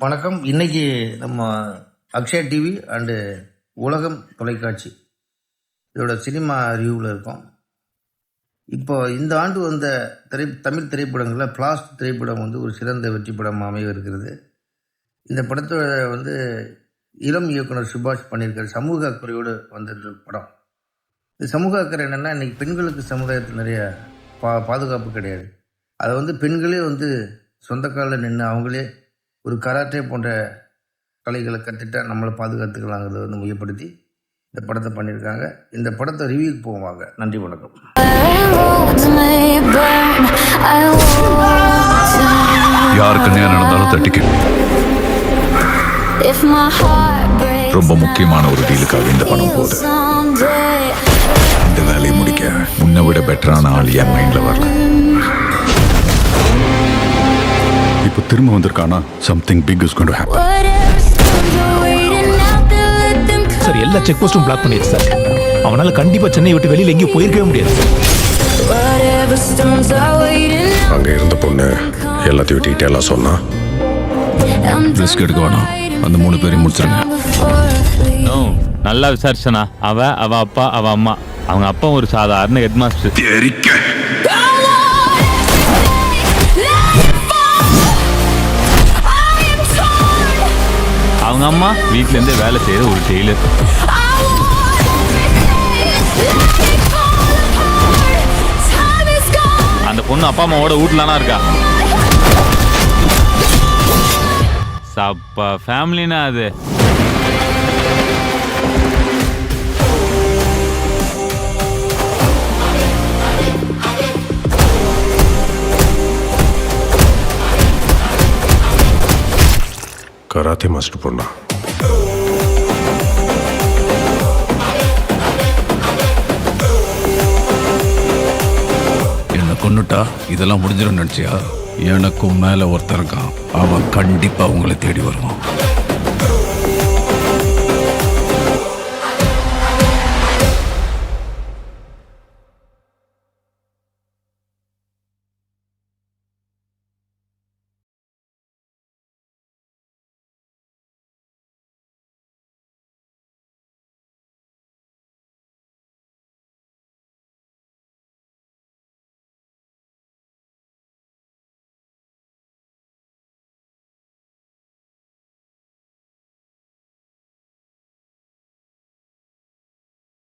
வணக்கம். இன்னைக்கு நம்ம அக்ஷயா டிவி அண்டு உலகம் தொலைக்காட்சி இதோட சினிமா ரிவ்யூவில் இருக்கோம். இப்போ இந்த ஆண்டு வந்த தமிழ் திரைப்படங்களில் பிளாஸ்ட் திரைப்படம் ஒரு சிறந்த வெற்றி படம் அமைய இருக்கிறது. இந்த படத்தை இளம் இயக்குனர் சுபாஷ் பண்ணியிருக்காரு. சமூக அக்கறையோடு வந்த படம். இந்த சமூக அக்கறை என்னென்னா, இன்றைக்கி பெண்களுக்கு சமுதாயத்தில் நிறைய பாதுகாப்பு கிடையாது. அதை பெண்களே சொந்த காலில் நின்று அவங்களே ஒரு கராட்டே போன்ற கலைகளை கற்றுட்டா நம்மளை பாதுகாத்துக்கலாங்கிறத மையப்படுத்தி இந்த படத்தை பண்ணியிருக்காங்க. இந்த படத்தை ரிவ்யூக்கு போவாங்க. நன்றி, வணக்கம். யாருக்கு நேரம் நடந்தாலும் தட்டிக்க. ரொம்ப முக்கியமான ஒரு டீலுக்காக இந்த பணம் போகுது. இந்த வேலையை முடிக்க முன்ன விட பெட்டரான ஆள் என் மைண்ட்ல வரல. இப்போ திரும்ப வந்திருக்கானா, something big is going to happen. Sir, எல்லா செக் போஸ்டும் பிளாக் பண்ணிடுச்சு சார். அவனால கண்டிப்பா சென்னை விட்டு வெளியில எங்கேயும் போயிருக்கவே முடியாது. அங்க இருந்த பொண்ணு எல்லாத்தையும் டீட்டெயிலா சொன்னா. ரிஸ்க் எடுக்க வேணாம், அந்த 3 பேரையும் முடிச்சிருங்க. நல்லா விசாரிச்சனா? அவ அப்பா, அவ அம்மா. அவங்க அப்பா ஒரு சாதாரண ஹெட் மாஸ்டர். அவங்க அம்மா வீட்ல இருந்தே வேலை செய்யற ஒரு டெய்லர். அந்த பொண்ணு அப்பா அம்மாவோட வீட்டுலானா இருக்கா. சப்பா ஃபேமிலினா அது. கராத்தே மாஸ்டர் பொண்ணா? என்ன கொன்னுட்டா இதெல்லாம் முடிஞ்சிடும் நினைச்சியா? எனக்கும் மேல ஒருத்தர் இருக்கான். அவன் கண்டிப்பா உங்களை தேடி வருவான்.